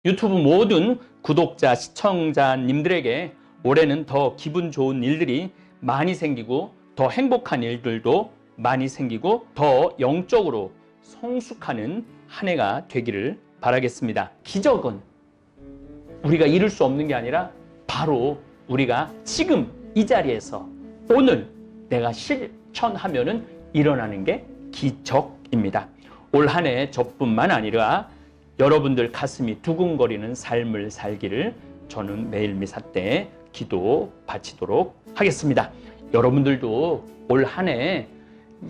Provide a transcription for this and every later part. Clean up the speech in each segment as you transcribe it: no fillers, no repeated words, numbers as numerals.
유튜브 모든 구독자, 시청자님들에게 올해는 더 기분 좋은 일들이 많이 생기고 더 행복한 일들도 많이 생기고 더 영적으로 성숙하는 한 해가 되기를 바라겠습니다. 기적은 우리가 이룰 수 없는 게 아니라 바로 우리가 지금 이 자리에서 오늘 내가 실천하면은 일어나는 게 기적입니다. 올 한 해 저뿐만 아니라 여러분들 가슴이 두근거리는 삶을 살기를 저는 매일 미사 때 기도 바치도록 하겠습니다. 여러분들도 올 한 해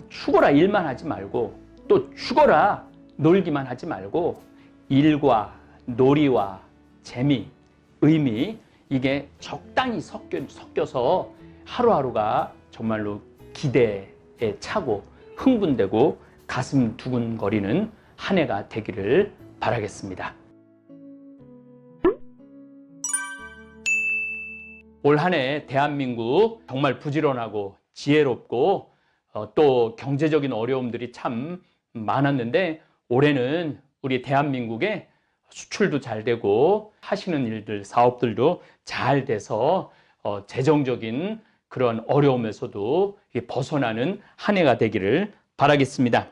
죽어라 일만 하지 말고 또 죽어라 놀기만 하지 말고 일과 놀이와 재미, 의미 이게 적당히 섞여서 하루하루가 정말로 기대에 차고 흥분되고 가슴 두근거리는 한 해가 되기를 바라겠습니다. 올 한 해 대한민국 정말 부지런하고 지혜롭고 또 경제적인 어려움들이 참 많았는데 올해는 우리 대한민국에 수출도 잘 되고 하시는 일들, 사업들도 잘 돼서 재정적인 그런 어려움에서도 벗어나는 한 해가 되기를 바라겠습니다.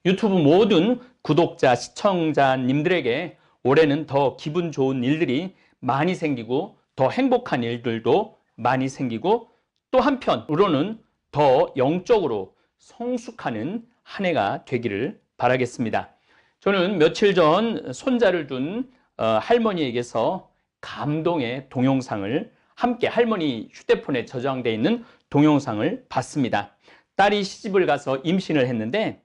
유튜브 모든 구독자, 시청자님들에게 올해는 더 기분 좋은 일들이 많이 생기고 더 행복한 일들도 많이 생기고 또 한편으로는 더 영적으로 성숙하는 한 해가 되기를 바라겠습니다. 저는 며칠 전 손자를 둔 할머니에게서 감동의 동영상을 함께 할머니 휴대폰에 저장되어 있는 동영상을 봤습니다. 딸이 시집을 가서 임신을 했는데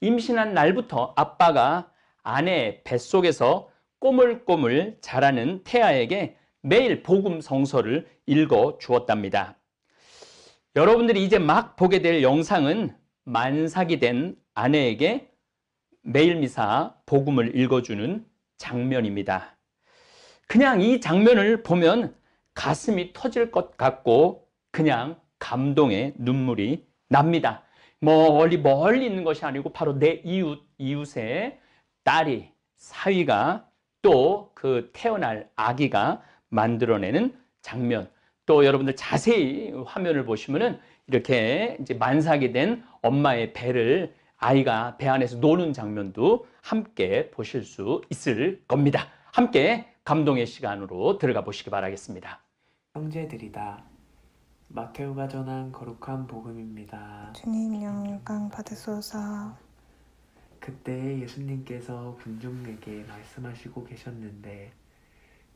임신한 날부터 아빠가 아내 뱃속에서 꼬물꼬물 자라는 태아에게 매일 복음 성서를 읽어 주었답니다. 여러분들이 이제 막 보게 될 영상은 만삭이 된 아내에게 매일 미사 복음을 읽어주는 장면입니다. 그냥 이 장면을 보면 가슴이 터질 것 같고 그냥 감동의 눈물이 납니다. 멀리 있는 것이 아니고 바로 내 이웃의 딸이, 사위가 또 그 태어날 아기가 만들어내는 장면. 또 여러분들 자세히 화면을 보시면은 이렇게 이제 만삭이 된 엄마의 배를 아이가 배 안에서 노는 장면도 함께 보실 수 있을 겁니다. 함께 감동의 시간으로 들어가 보시기 바라겠습니다. 형제들이다. 마테오가 전한 거룩한 복음입니다. 주님 영광 받으소서. 그때 예수님께서 군중에게 말씀하시고 계셨는데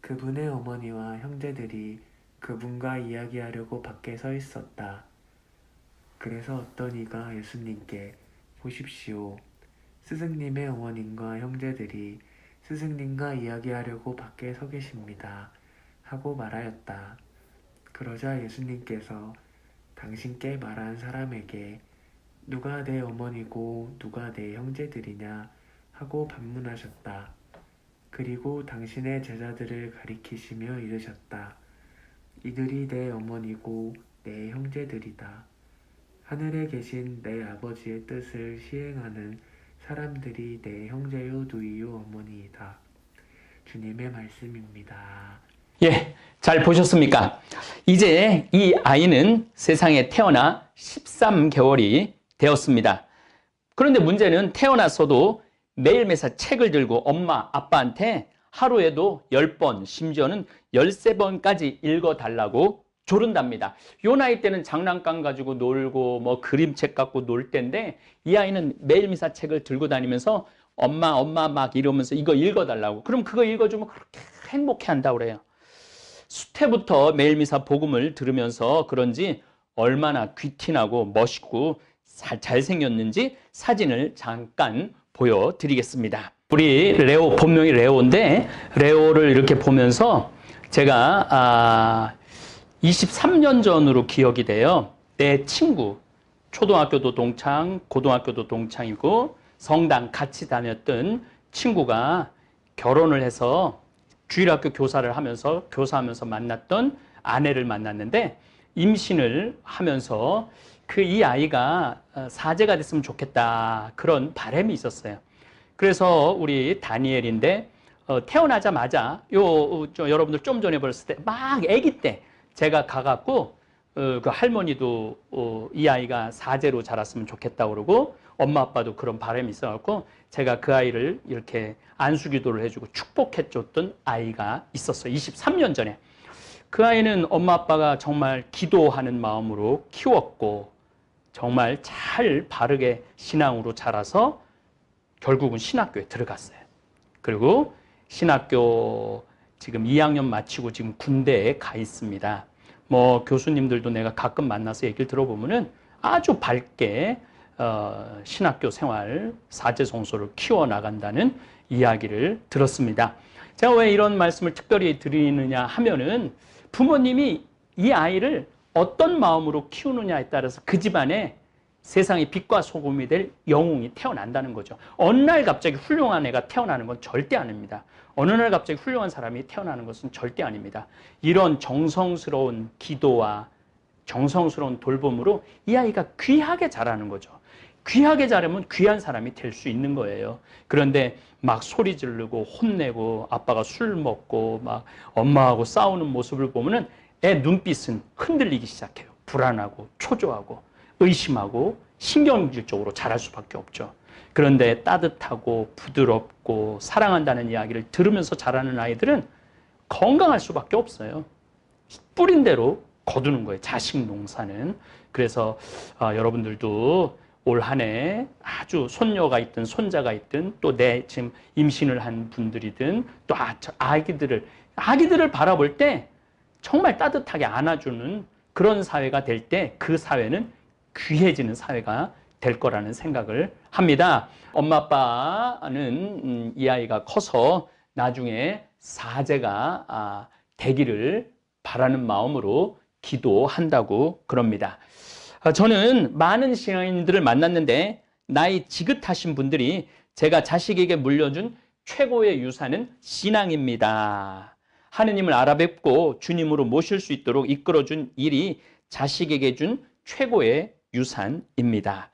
그분의 어머니와 형제들이 그분과 이야기하려고 밖에 서 있었다. 그래서 어떤 이가 예수님께 보십시오. 스승님의 어머님과 형제들이 스승님과 이야기하려고 밖에 서 계십니다. 하고 말하였다. 그러자 예수님께서 당신께 말한 사람에게 누가 내 어머니고 누가 내 형제들이냐 하고 반문하셨다. 그리고 당신의 제자들을 가리키시며 이르셨다. 이들이 내 어머니고 내 형제들이다. 하늘에 계신 내 아버지의 뜻을 시행하는 사람들이 내 형제요 누이요 어머니이다. 주님의 말씀입니다. 예, 잘 보셨습니까? 이제 이 아이는 세상에 태어나 13개월이 되었습니다. 그런데 문제는 태어났어도 매일 매사 책을 들고 엄마, 아빠한테 하루에도 10번, 심지어는 13번까지 읽어달라고 조른답니다. 요 나이 때는 장난감 가지고 놀고 뭐 그림책 갖고 놀 때인데 이 아이는 매일 미사 책을 들고 다니면서 엄마 막 이러면서 이거 읽어달라고. 그럼 그거 읽어주면 그렇게 행복해한다고 그래요. 수태부터 매일 미사 복음을 들으면서 그런지 얼마나 귀티나고 멋있고 잘생겼는지 사진을 잠깐 보여드리겠습니다. 우리 레오, 본명이 레오인데 레오를 이렇게 보면서 제가 23년 전으로 기억이 돼요. 내 친구, 초등학교도 동창, 고등학교도 동창이고 성당 같이 다녔던 친구가 결혼을 해서 주일학교 교사하면서 만났던 아내를 만났는데 임신을 하면서 이 아이가 사제가 됐으면 좋겠다 그런 바람이 있었어요. 그래서 우리 다니엘인데 태어나자마자 여러분들 좀 전에 봤을 때 막 아기 때 제가 가갖고 그 할머니도 이 아이가 사제로 자랐으면 좋겠다 그러고 엄마 아빠도 그런 바람이 있어갖고 제가 그 아이를 이렇게 안수기도를 해주고 축복해줬던 아이가 있었어요. 23년 전에. 그 아이는 엄마 아빠가 정말 기도하는 마음으로 키웠고 정말 잘 바르게 신앙으로 자라서 결국은 신학교에 들어갔어요. 그리고 신학교 지금 2학년 마치고 지금 군대에 가 있습니다. 뭐 교수님들도 내가 가끔 만나서 얘기를 들어보면은 아주 밝게 신학교 생활, 사제성소를 키워나간다는 이야기를 들었습니다. 제가 왜 이런 말씀을 특별히 드리느냐 하면은 부모님이 이 아이를 어떤 마음으로 키우느냐에 따라서 그 집안에 세상의 빛과 소금이 될 영웅이 태어난다는 거죠. 어느 날 갑자기 훌륭한 애가 태어나는 건 절대 아닙니다. 어느 날 갑자기 훌륭한 사람이 태어나는 것은 절대 아닙니다. 이런 정성스러운 기도와 정성스러운 돌봄으로 이 아이가 귀하게 자라는 거죠. 귀하게 자라면 귀한 사람이 될 수 있는 거예요. 그런데 막 소리 지르고 혼내고 아빠가 술 먹고 막 엄마하고 싸우는 모습을 보면은 애 눈빛은 흔들리기 시작해요. 불안하고 초조하고 의심하고 신경질적으로 자랄 수밖에 없죠. 그런데 따뜻하고 부드럽고 사랑한다는 이야기를 들으면서 자라는 아이들은 건강할 수밖에 없어요. 뿌린 대로 거두는 거예요. 자식 농사는. 그래서 여러분들도 올 한 해 아주 손녀가 있든 손자가 있든 또 내 지금 임신을 한 분들이든 또 아기들을 바라볼 때 정말 따뜻하게 안아주는 그런 사회가 될 때 그 사회는 귀해지는 사회가 될 거라는 생각을 합니다. 엄마 아빠는 이 아이가 커서 나중에 사제가 되기를 바라는 마음으로 기도한다고 그럽니다. 저는 많은 신앙인들을 만났는데 나이 지긋하신 분들이 제가 자식에게 물려준 최고의 유산은 신앙입니다. 하느님을 알아뵙고 주님으로 모실 수 있도록 이끌어준 일이 자식에게 준 최고의 유산입니다.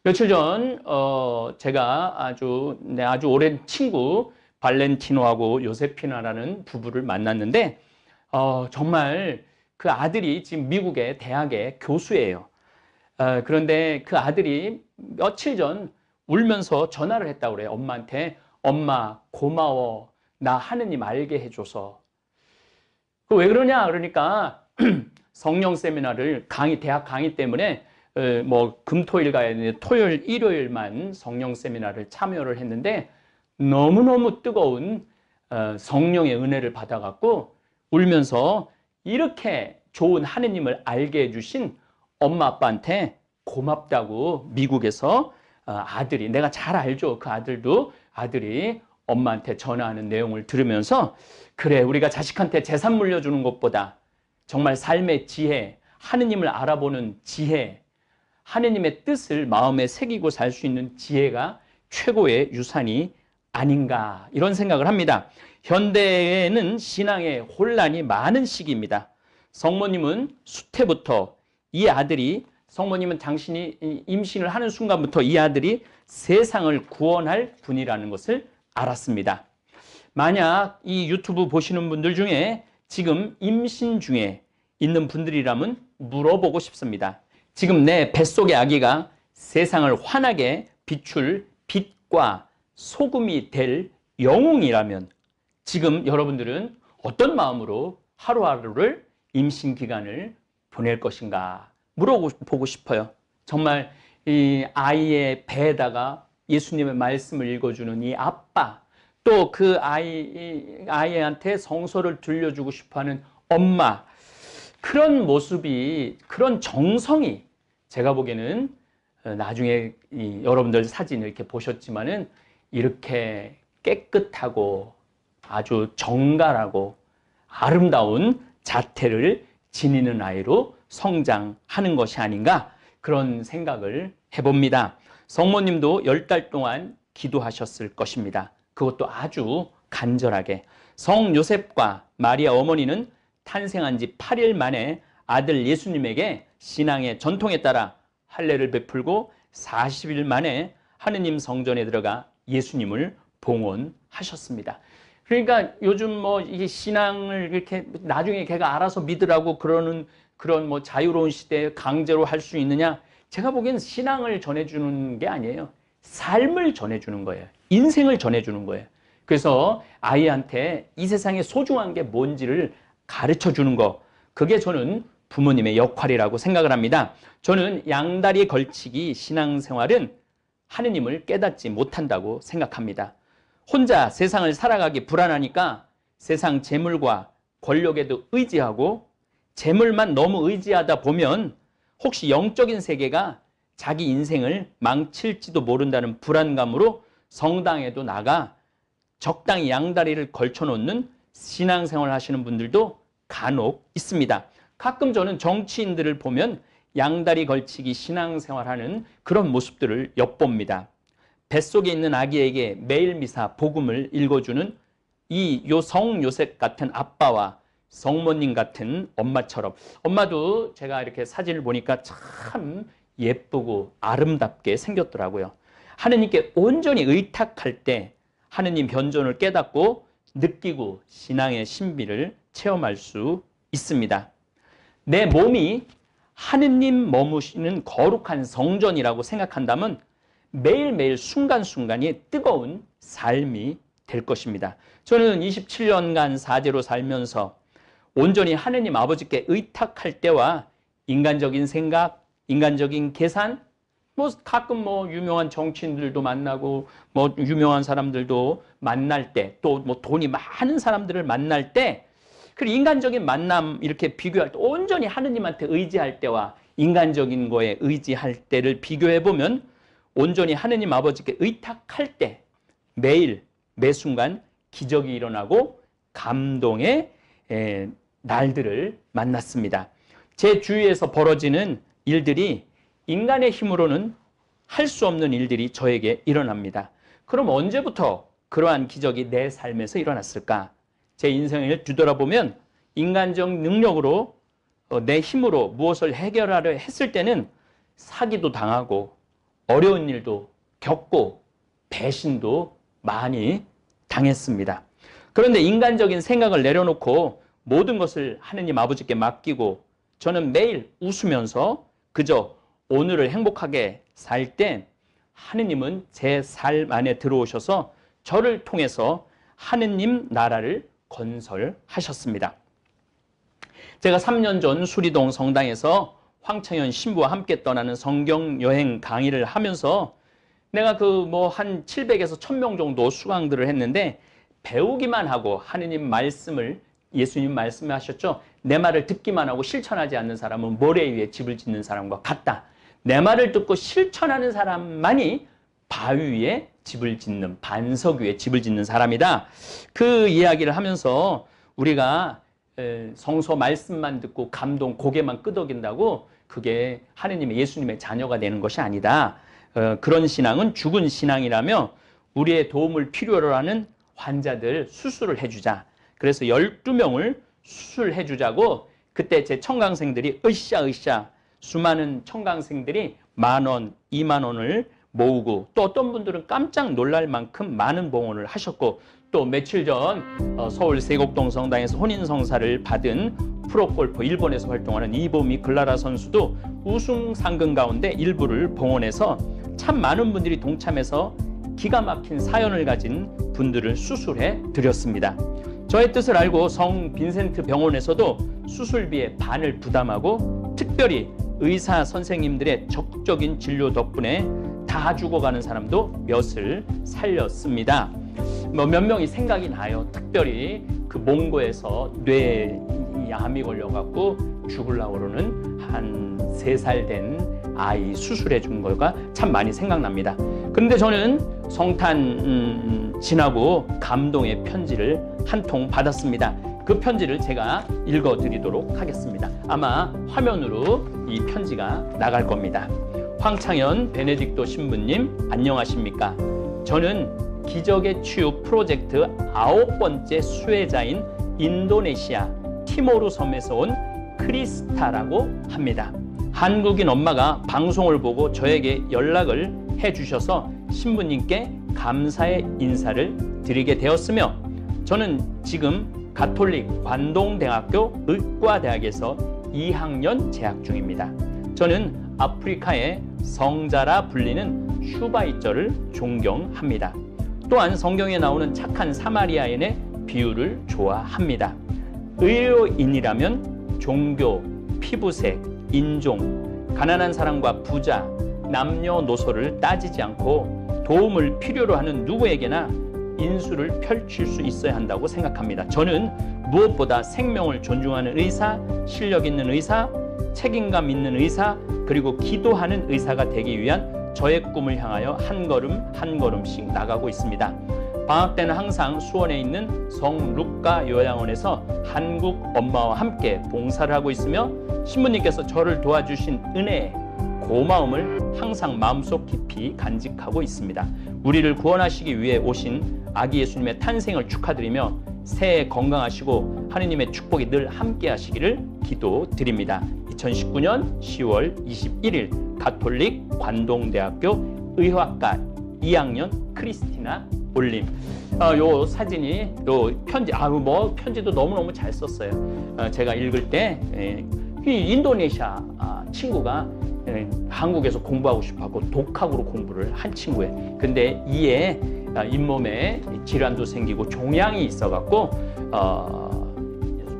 며칠 전 제가 아주 오랜 친구 발렌티노하고 요세피나라는 부부를 만났는데 정말 그 아들이 지금 미국의 대학의 교수예요. 그런데 그 아들이 며칠 전 울면서 전화를 했다고 그래요. 엄마한테 엄마 고마워. 나 하느님 알게 해줘서. 왜 그러냐 그러니까 성령 세미나를 대학 강의 때문에 뭐 금토일 가야 되는데 토요일 일요일만 성령 세미나를 참여를 했는데 너무너무 뜨거운 성령의 은혜를 받아갖고 울면서 이렇게 좋은 하느님을 알게 해주신 엄마 아빠한테 고맙다고 미국에서 아들이 내가 잘 알죠. 그 아들이 엄마한테 전화하는 내용을 들으면서 그래 우리가 자식한테 재산 물려주는 것보다 정말 삶의 지혜, 하느님을 알아보는 지혜, 하느님의 뜻을 마음에 새기고 살 수 있는 지혜가 최고의 유산이 아닌가 이런 생각을 합니다. 현대에는 신앙의 혼란이 많은 시기입니다. 성모님은 수태부터 성모님은 당신이 임신을 하는 순간부터 이 아들이 세상을 구원할 분이라는 것을 알았습니다. 만약 이 유튜브 보시는 분들 중에 지금 임신 중에 있는 분들이라면 물어보고 싶습니다. 지금 내 뱃속의 아기가 세상을 환하게 비출 빛과 소금이 될 영웅이라면 지금 여러분들은 어떤 마음으로 하루하루를 임신 기간을 보낼 것인가 물어보고 싶어요. 정말 이 아이의 배에다가 예수님의 말씀을 읽어주는 이 아빠, 또 그 아이한테 성서를 들려주고 싶어하는 엄마, 그런 모습이, 그런 정성이 제가 보기에는 나중에 여러분들 사진 이렇게 보셨지만은 이렇게 깨끗하고 아주 정갈하고 아름다운 자태를 지니는 아이로 성장하는 것이 아닌가 그런 생각을 해봅니다. 성모님도 10달 동안 기도하셨을 것입니다. 그것도 아주 간절하게. 성 요셉과 마리아 어머니는 탄생한 지 8일 만에 아들 예수님에게 신앙의 전통에 따라 할례를 베풀고 40일 만에 하느님 성전에 들어가 예수님을 봉헌하셨습니다. 그러니까 요즘 뭐 이게 신앙을 이렇게 나중에 걔가 알아서 믿으라고 그러는 그런 뭐 자유로운 시대에 강제로 할 수 있느냐? 제가 보기엔 신앙을 전해주는 게 아니에요. 삶을 전해주는 거예요. 인생을 전해주는 거예요. 그래서 아이한테 이 세상에 소중한 게 뭔지를 가르쳐 주는 거, 그게 저는 부모님의 역할이라고 생각을 합니다. 저는 양다리 걸치기 신앙생활은 하느님을 깨닫지 못한다고 생각합니다. 혼자 세상을 살아가기 불안하니까 세상 재물과 권력에도 의지하고, 재물만 너무 의지하다 보면 혹시 영적인 세계가 자기 인생을 망칠지도 모른다는 불안감으로 성당에도 나가 적당히 양다리를 걸쳐놓는 신앙생활을 하시는 분들도 간혹 있습니다. 가끔 저는 정치인들을 보면 양다리 걸치기 신앙생활하는 그런 모습들을 엿봅니다. 뱃속에 있는 아기에게 매일 미사 복음을 읽어주는 이 성 요셉 같은 아빠와 성모님 같은 엄마처럼, 엄마도 제가 이렇게 사진을 보니까 참 예쁘고 아름답게 생겼더라고요. 하느님께 온전히 의탁할 때 하느님 현존을 깨닫고 느끼고 신앙의 신비를 체험할 수 있습니다. 내 몸이 하느님 머무시는 거룩한 성전이라고 생각한다면 매일매일 순간순간이 뜨거운 삶이 될 것입니다. 저는 27년간 사제로 살면서 온전히 하느님 아버지께 의탁할 때와 인간적인 생각, 인간적인 계산, 가끔 유명한 정치인들도 만나고 유명한 사람들도 만날 때, 또 돈이 많은 사람들을 만날 때, 그리고 인간적인 만남 이렇게 비교할 때 온전히 하느님한테 의지할 때와 인간적인 거에 의지할 때를 비교해 보면 온전히 하느님 아버지께 의탁할 때 매일 매 순간 기적이 일어나고 감동의 날들을 만났습니다. 제 주위에서 벌어지는 일들이 인간의 힘으로는 할 수 없는 일들이 저에게 일어납니다. 그럼 언제부터 그러한 기적이 내 삶에서 일어났을까? 제 인생을 뒤돌아보면 인간적 능력으로 내 힘으로 무엇을 해결하려 했을 때는 사기도 당하고 어려운 일도 겪고 배신도 많이 당했습니다. 그런데 인간적인 생각을 내려놓고 모든 것을 하느님 아버지께 맡기고 저는 매일 웃으면서 그저 오늘을 행복하게 살 때 하느님은 제 삶 안에 들어오셔서 저를 통해서 하느님 나라를 건설하셨습니다. 제가 3년 전 수리동 성당에서 황청현 신부와 함께 떠나는 성경 여행 강의를 하면서 내가 한 700에서 1000명 정도 수강들을 했는데 배우기만 하고 하느님 말씀을, 예수님 말씀하셨죠. 내 말을 듣기만 하고 실천하지 않는 사람은 모래 위에 집을 짓는 사람과 같다. 내 말을 듣고 실천하는 사람만이 바위 위에 집을 짓는, 반석 위에 집을 짓는 사람이다. 그 이야기를 하면서 우리가 성서 말씀만 듣고 감동, 고개만 끄덕인다고 그게 하느님의, 예수님의 자녀가 되는 것이 아니다. 그런 신앙은 죽은 신앙이라며 우리의 도움을 필요로 하는 환자들 수술을 해주자. 그래서 12명을 수술해 주자고 그때 제 청강생들이 으쌰 수많은 청강생들이 10,000원, 20,000원을 모으고 또 어떤 분들은 깜짝 놀랄 만큼 많은 봉헌을 하셨고 또 며칠 전 서울 세곡동 성당에서 혼인성사를 받은 프로골퍼 일본에서 활동하는 이보미 글라라 선수도 우승 상금 가운데 일부를 봉헌해서 참 많은 분들이 동참해서 기가 막힌 사연을 가진 분들을 수술해 드렸습니다. 저의 뜻을 알고 성 빈센트 병원에서도 수술비의 반을 부담하고 특별히 의사 선생님들의 적극적인 진료 덕분에 다 죽어가는 사람도 몇을 살렸습니다. 몇 명이 생각이 나요. 특별히 그 몽고에서 뇌에 암이 걸려갖고 죽으려고 그러는 한 3살 된 아이 수술해 준 거가 참 많이 생각납니다. 그런데 저는 성탄 지나고 감동의 편지를 한 통 받았습니다. 그 편지를 제가 읽어드리도록 하겠습니다. 아마 화면으로 이 편지가 나갈 겁니다. 황창현 베네딕토 신부님 안녕하십니까? 저는 기적의 치유 프로젝트 9번째 수혜자인 인도네시아 티모르 섬에서 온 크리스타라고 합니다. 한국인 엄마가 방송을 보고 저에게 연락을 해주셔서 신부님께 감사의 인사를 드리게 되었으며 저는 지금 가톨릭 관동대학교 의과대학에서 2학년 재학 중입니다. 저는 아프리카의 성자라 불리는 슈바이처를 존경합니다. 또한 성경에 나오는 착한 사마리아인의 비유를 좋아합니다. 의료인이라면 종교, 피부색, 인종, 가난한 사람과 부자, 남녀노소를 따지지 않고 도움을 필요로 하는 누구에게나 인수를 펼칠 수 있어야 한다고 생각합니다. 저는 무엇보다 생명을 존중하는 의사, 실력 있는 의사, 책임감 있는 의사, 그리고 기도하는 의사가 되기 위한 저의 꿈을 향하여 한 걸음 한 걸음씩 나가고 있습니다. 방학 때는 항상 수원에 있는 성 루카 요양원에서 한국 엄마와 함께 봉사를 하고 있으며 신부님께서 저를 도와주신 은혜에 고마움을 항상 마음속 깊이 간직하고 있습니다. 우리를 구원하시기 위해 오신 아기 예수님의 탄생을 축하드리며 새해 건강하시고 하느님의 축복이 늘 함께 하시기를 기도드립니다. 2019년 10월 21일 가톨릭 관동대학교 의학과 2학년 크리스티나 올림. 요 사진이 요 편지, 편지도 너무너무 잘 썼어요. 제가 읽을 때 인도네시아 친구가 한국에서 공부하고 싶어하고 독학으로 공부를 한 친구예요. 근데 이에 잇몸에 질환도 생기고 종양이 있어갖고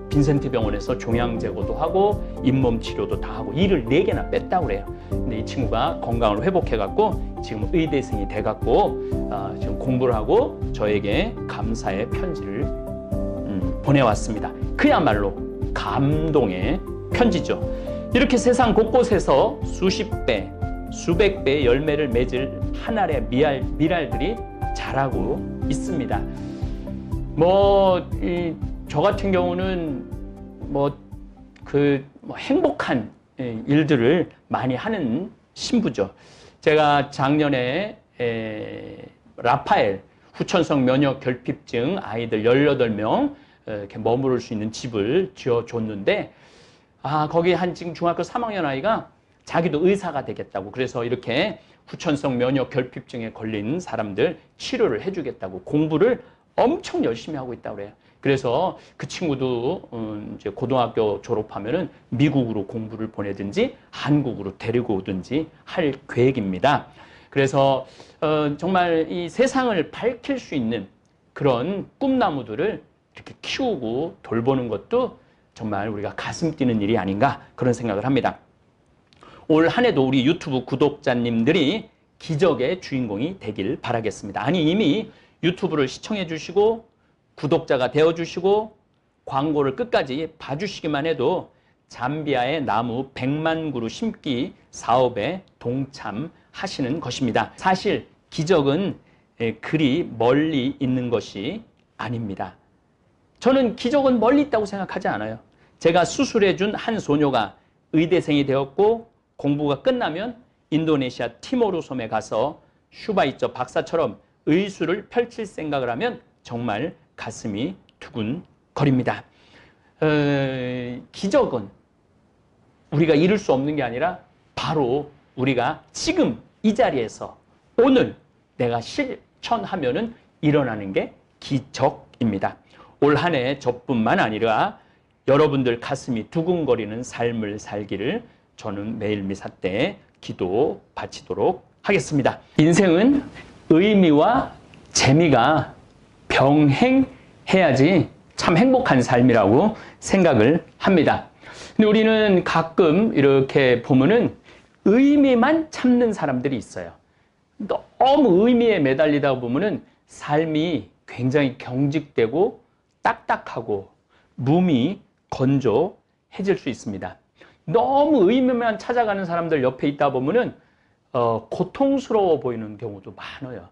빈센트 병원에서 종양 제거도 하고 잇몸 치료도 다 하고 이를 4개나 뺐다고 그래요. 근데 이 친구가 건강을 회복해갖고 지금 의대생이 돼갖고 지금 공부를 하고 저에게 감사의 편지를 보내왔습니다. 그야말로 감동의 편지죠. 이렇게 세상 곳곳에서 수십 배, 수백 배의 열매를 맺을 한 알의 미랄들이 자라고 있습니다. 저 같은 경우는 행복한 일들을 많이 하는 신부죠. 제가 작년에 라파엘 후천성 면역 결핍증 아이들 18명 이렇게 머무를 수 있는 집을 지어줬는데 거기 지금 중학교 3학년 아이가 자기도 의사가 되겠다고 그래서 이렇게 후천성 면역 결핍증에 걸린 사람들 치료를 해주겠다고 공부를 엄청 열심히 하고 있다고 그래요. 그래서 그 친구도 이제 고등학교 졸업하면은 미국으로 공부를 보내든지 한국으로 데리고 오든지 할 계획입니다. 그래서 정말 이 세상을 밝힐 수 있는 그런 꿈나무들을 이렇게 키우고 돌보는 것도 정말 우리가 가슴 뛰는 일이 아닌가 그런 생각을 합니다. 올 한 해도 우리 유튜브 구독자님들이 기적의 주인공이 되길 바라겠습니다. 이미 유튜브를 시청해 주시고 구독자가 되어주시고 광고를 끝까지 봐주시기만 해도 잠비아의 나무 100만 그루 심기 사업에 동참하시는 것입니다. 사실 기적은 그리 멀리 있는 것이 아닙니다. 저는 기적은 멀리 있다고 생각하지 않아요. 제가 수술해준 한 소녀가 의대생이 되었고 공부가 끝나면 인도네시아 티모르 섬에 가서 슈바이처 박사처럼 의술을 펼칠 생각을 하면 정말 가슴이 두근거립니다. 기적은 우리가 이룰 수 없는 게 아니라 바로 우리가 지금 이 자리에서 오늘 내가 실천하면은 일어나는 게 기적입니다. 올 한 해 저뿐만 아니라 여러분들 가슴이 두근거리는 삶을 살기를 저는 매일 미사 때 기도 바치도록 하겠습니다. 인생은 의미와 재미가 병행해야지 참 행복한 삶이라고 생각을 합니다. 근데 우리는 가끔 이렇게 보면은 의미만 찾는 사람들이 있어요. 너무 의미에 매달리다 보면은 삶이 굉장히 경직되고 딱딱하고 몸이 건조해질 수 있습니다. 너무 의미만 찾아가는 사람들 옆에 있다 보면은 고통스러워 보이는 경우도 많아요.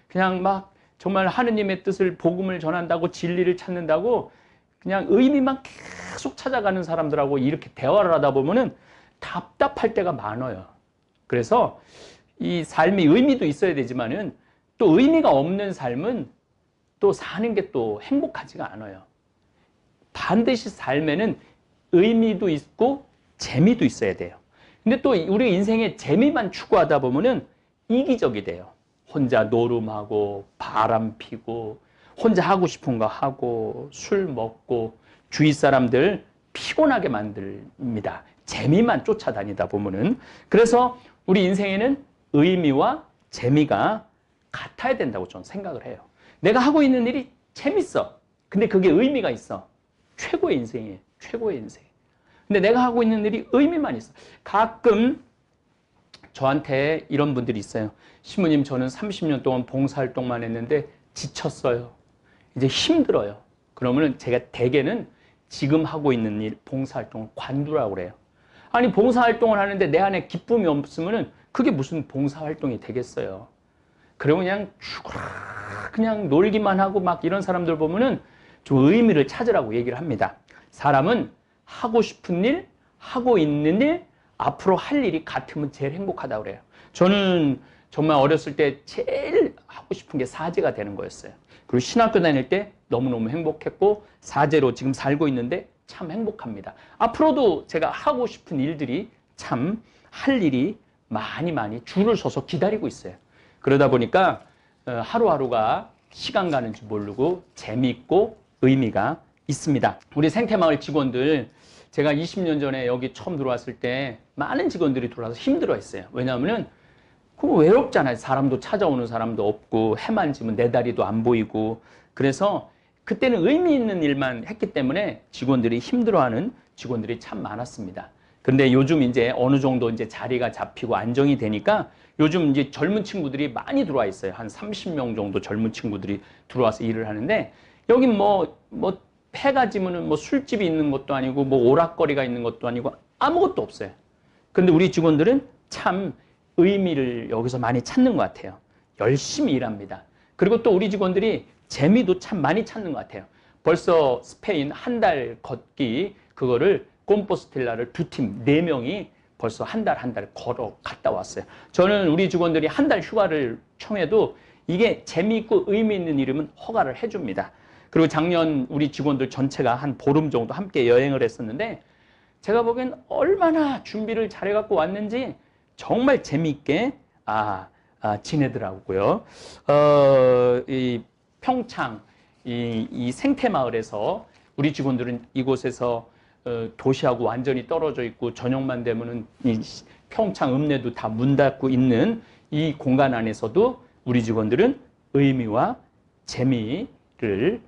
그냥 막 정말 하느님의 뜻을 복음을 전한다고 진리를 찾는다고 그냥 의미만 계속 찾아가는 사람들하고 이렇게 대화를 하다 보면은 답답할 때가 많아요. 그래서 이 삶이 의미도 있어야 되지만은 또 의미가 없는 삶은 또 사는 게 또 행복하지가 않아요. 반드시 삶에는 의미도 있고 재미도 있어야 돼요. 근데 또 우리 인생에 재미만 추구하다 보면은 이기적이 돼요. 혼자 노름하고 바람 피고 혼자 하고 싶은 거 하고 술 먹고 주위 사람들 피곤하게 만듭니다. 재미만 쫓아다니다 보면은. 그래서 우리 인생에는 의미와 재미가 같아야 된다고 저는 생각을 해요. 내가 하고 있는 일이 재밌어. 근데 그게 의미가 있어. 최고의 인생이에요. 최고의 인생. 근데 내가 하고 있는 일이 의미만 있어. 가끔 저한테 이런 분들이 있어요. 신부님, 저는 30년 동안 봉사활동만 했는데 지쳤어요. 이제 힘들어요. 그러면은 제가 대개는 지금 하고 있는 일, 봉사활동을 관두라고 그래요. 아니, 봉사활동을 하는데 내 안에 기쁨이 없으면은 그게 무슨 봉사활동이 되겠어요. 그러면 그냥 죽어라, 그냥 놀기만 하고 막 이런 사람들 보면은 좀 의미를 찾으라고 얘기를 합니다. 사람은 하고 싶은 일, 하고 있는 일, 앞으로 할 일이 같으면 제일 행복하다고 그래요. 저는 정말 어렸을 때 제일 하고 싶은 게 사제가 되는 거였어요. 그리고 신학교 다닐 때 너무너무 행복했고 사제로 지금 살고 있는데 참 행복합니다. 앞으로도 제가 하고 싶은 일들이 참 할 일이 많이 줄을 서서 기다리고 있어요. 그러다 보니까 하루하루가 시간 가는지 모르고 재미있고 의미가 있습니다. 우리 생태마을 직원들, 제가 20년 전에 여기 처음 들어왔을 때 많은 직원들이 들어와서 힘들어했어요. 왜냐하면은 그거 외롭잖아요. 사람도 찾아오는 사람도 없고 해만 지면 내 다리도 안 보이고. 그래서 그때는 의미 있는 일만 했기 때문에 직원들이 힘들어하는 직원들이 참 많았습니다. 근데 요즘 이제 어느 정도 이제 자리가 잡히고 안정이 되니까 요즘 이제 젊은 친구들이 많이 들어와 있어요. 한 30명 정도 젊은 친구들이 들어와서 일을 하는데, 여긴 뭐 해가 지면은 뭐 술집이 있는 것도 아니고 뭐 오락거리가 있는 것도 아니고 아무것도 없어요. 근데 우리 직원들은 참 의미를 여기서 많이 찾는 것 같아요. 열심히 일합니다. 그리고 또 우리 직원들이 재미도 참 많이 찾는 것 같아요. 벌써 스페인 한 달 걷기, 그거를 콤포스텔라를 2팀, 4명이 벌써 한 달 걸어 갔다 왔어요. 저는 우리 직원들이 한 달 휴가를 청해도 이게 재미있고 의미 있는 일이면 허가를 해줍니다. 그리고 작년 우리 직원들 전체가 한 보름 정도 함께 여행을 했었는데, 제가 보기엔 얼마나 준비를 잘해갖고 왔는지 정말 재미있게 지내더라고요. 이 평창 이 생태마을에서 우리 직원들은 이곳에서 도시하고 완전히 떨어져 있고 저녁만 되면은 이 평창 읍내도 다 문 닫고 있는 이 공간 안에서도 우리 직원들은 의미와 재미를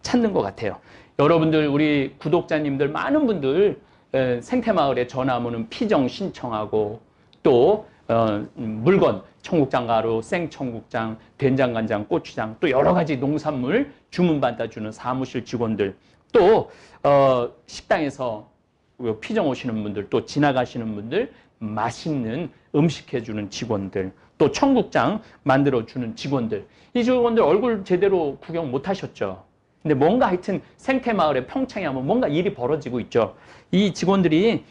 찾는 것 같아요. 여러분들, 우리 구독자님들 많은 분들 생태마을에 전화하면 피정 신청하고 또 물건, 청국장 가루, 생청국장, 된장간장, 고추장, 또 여러 가지 농산물 주문 받아주는 사무실 직원들, 또 식당에서 피정 오시는 분들, 또 지나가시는 분들 맛있는 음식 해주는 직원들, 또 청국장 만들어주는 직원들, 이 직원들 얼굴 제대로 구경 못 하셨죠? 근데 뭔가 하여튼 생태마을에 평창에 하면 뭔가 일이 벌어지고 있죠. 이 직원들이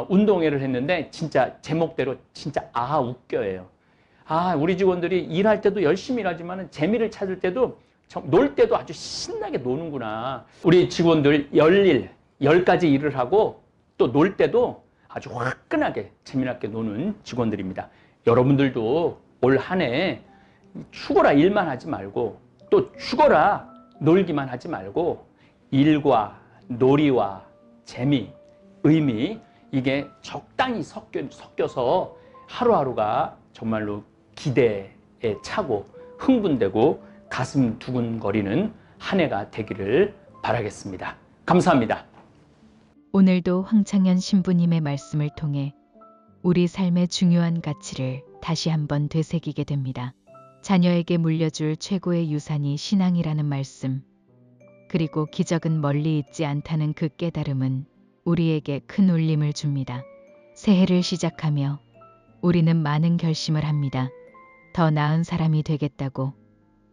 운동회를 했는데 진짜 제목대로 진짜 웃겨요. 우리 직원들이 일할 때도 열심히 일하지만 재미를 찾을 때도 놀 때도 아주 신나게 노는구나. 우리 직원들 10가지 일을 하고 또 놀 때도 아주 화끈하게 재미나게 노는 직원들입니다. 여러분들도 올 한 해 죽어라 일만 하지 말고 또 죽어라 놀기만 하지 말고 일과 놀이와 재미, 의미, 이게 적당히 섞여서 하루하루가 정말로 기대에 차고 흥분되고 가슴 두근거리는 한 해가 되기를 바라겠습니다. 감사합니다. 오늘도 황창현 신부님의 말씀을 통해 우리 삶의 중요한 가치를 다시 한번 되새기게 됩니다. 자녀에게 물려줄 최고의 유산이 신앙이라는 말씀, 그리고 기적은 멀리 있지 않다는 그 깨달음은 우리에게 큰 울림을 줍니다. 새해를 시작하며 우리는 많은 결심을 합니다. 더 나은 사람이 되겠다고,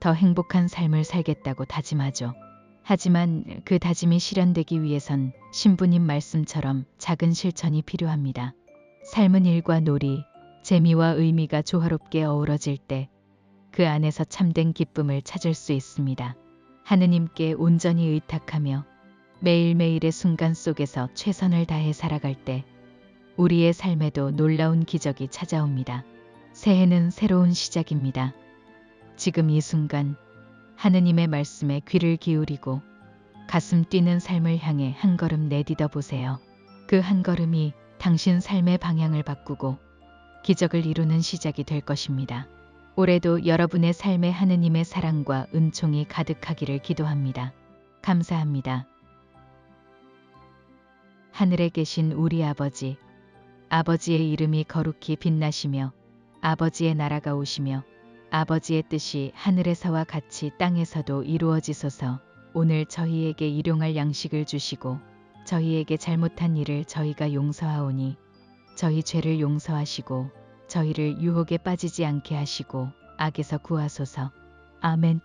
더 행복한 삶을 살겠다고 다짐하죠. 하지만 그 다짐이 실현되기 위해선 신부님 말씀처럼 작은 실천이 필요합니다. 삶은 일과 놀이, 재미와 의미가 조화롭게 어우러질 때 그 안에서 참된 기쁨을 찾을 수 있습니다. 하느님께 온전히 의탁하며 매일매일의 순간 속에서 최선을 다해 살아갈 때 우리의 삶에도 놀라운 기적이 찾아옵니다. 새해는 새로운 시작입니다. 지금 이 순간 하느님의 말씀에 귀를 기울이고 가슴 뛰는 삶을 향해 한 걸음 내디뎌 보세요. 그 한 걸음이 당신 삶의 방향을 바꾸고 기적을 이루는 시작이 될 것입니다. 올해도 여러분의 삶에 하느님의 사랑과 은총이 가득하기를 기도합니다. 감사합니다. 하늘에 계신 우리 아버지, 아버지의 이름이 거룩히 빛나시며 아버지의 나라가 오시며 아버지의 뜻이 하늘에서와 같이 땅에서도 이루어지소서. 오늘 저희에게 일용할 양식을 주시고 저희에게 잘못한 일을 저희가 용서하오니 저희 죄를 용서하시고 저희를 유혹에 빠지지 않게 하시고 악에서 구하소서. 아멘.